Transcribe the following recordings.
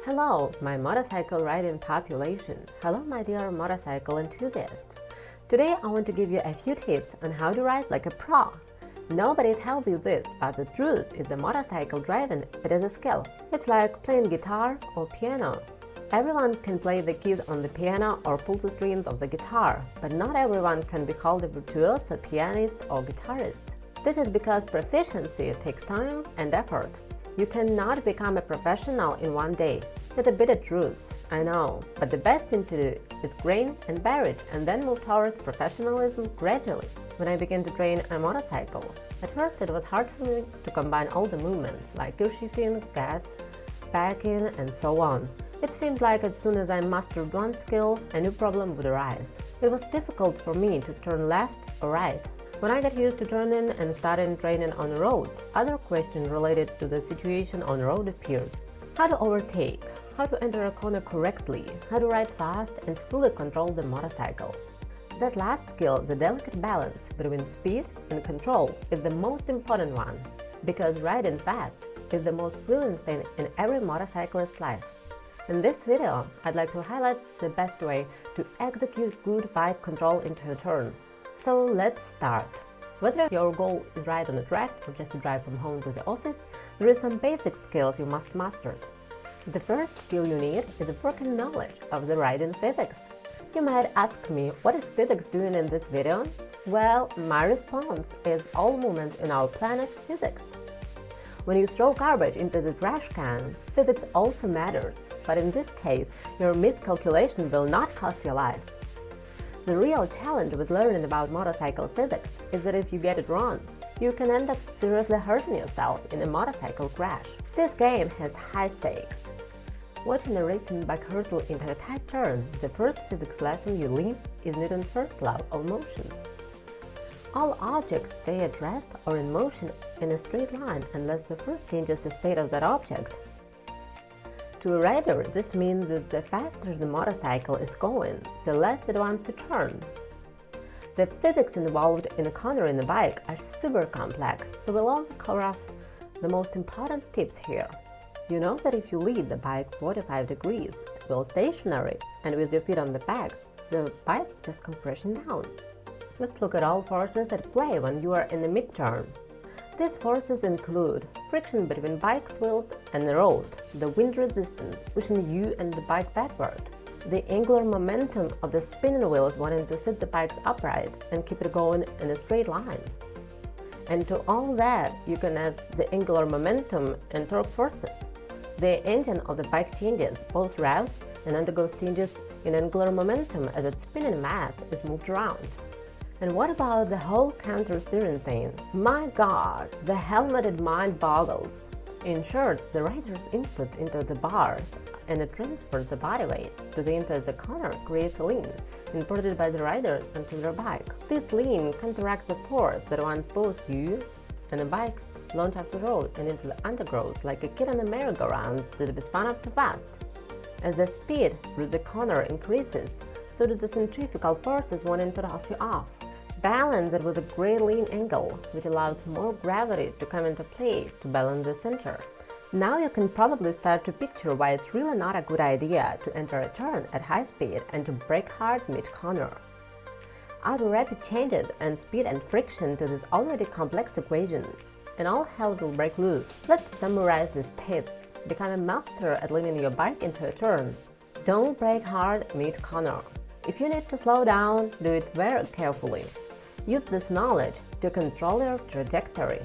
Hello, my motorcycle riding population. Hello, my dear motorcycle enthusiasts. Today I want to give you a few tips on how to ride like a pro. Nobody tells you this, but the truth is that motorcycle driving, it is a skill. It's like playing guitar or piano. Everyone can play the keys on the piano or pull the strings of the guitar, but not everyone can be called a virtuoso pianist or guitarist. This is because proficiency takes time and effort. You cannot become a professional in one day. It's a bitter truth, I know, but the best thing to do is grind and bear it and then move towards professionalism gradually. When I began to train a motorcycle, at first it was hard for me to combine all the movements like gear shifting, gas, backing, and so on. It seemed like as soon as I mastered one skill, a new problem would arise. It was difficult for me to turn left or right. When I got used to turning and started training on the road, other questions related to the situation on the road appeared. How to overtake, how to enter a corner correctly, how to ride fast and fully control the motorcycle. That last skill, the delicate balance between speed and control, is the most important one, because riding fast is the most thrilling thing in every motorcyclist's life. In this video, I'd like to highlight the best way to execute good bike control into a turn. So let's start. Whether your goal is ride on a track or just to drive from home to the office, there is some basic skills you must master. The first skill you need is a working knowledge of the riding physics. You might ask me, what is physics doing in this video? Well, my response is all movements in our planet's physics. When you throw garbage into the trash can, physics also matters, but in this case, your miscalculation will not cost your life. The real challenge with learning about motorcycle physics is that if you get it wrong, you can end up seriously hurting yourself in a motorcycle crash. This game has high stakes. Watching a racing bike hurtle into a tight turn, the first physics lesson you learn is Newton's first law of motion. All objects stay at rest or in motion in a straight line unless the first changes the state of that object. To a rider, this means that the faster the motorcycle is going, the less it wants to turn. The physics involved in cornering the bike are super complex, so we'll only cover off the most important tips here. You know that if you lead the bike 45 degrees while stationary and with your feet on the pegs, the bike just comes crashing down. Let's look at all forces at play when you are in the mid-turn. These forces include friction between bike's wheels and the road, the wind resistance pushing you and the bike backward, the angular momentum of the spinning wheels wanting to sit the bike upright and keep it going in a straight line. And to all that, you can add the angular momentum and torque forces. The engine of the bike changes, both revs and undergoes changes in angular momentum as its spinning mass is moved around. And what about the whole counter-steering thing? My God, the helmeted mind boggles. In short, the rider's inputs into the bars and it transfers the body weight to the inside the corner creates a lean, imported by the rider onto their bike. This lean counteracts the force that wants both you and the bike launch off the road and into the undergrowth like a kid on a merry-go-round that is spun up too fast. As the speed through the corner increases, so do the centrifugal forces wanting to toss you off. Balance it with a great lean angle, which allows more gravity to come into play to balance the center. Now you can probably start to picture why it's really not a good idea to enter a turn at high speed and to brake hard mid-corner. Add rapid changes and speed and friction to this already complex equation, and all hell will break loose. Let's summarize these tips. Become a master at leaning your bike into a turn. Don't brake hard mid-corner. If you need to slow down, do it very carefully. Use this knowledge to control your trajectory.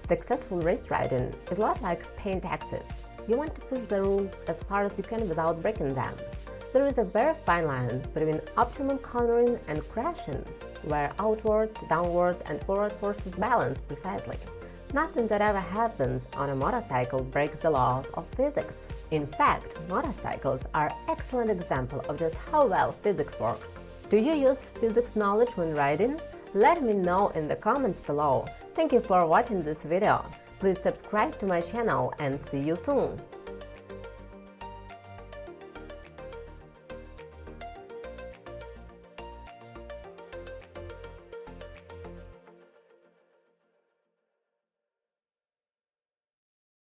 Successful race riding is a lot like paying taxes. You want to push the rules as far as you can without breaking them. There is a very fine line between optimum cornering and crashing, where outward, downward, and forward forces balance precisely. Nothing that ever happens on a motorcycle breaks the laws of physics. In fact, motorcycles are an excellent example of just how well physics works. Do you use physics knowledge when riding? Let me know in the comments below. Thank you for watching this video. Please subscribe to my channel and see you soon.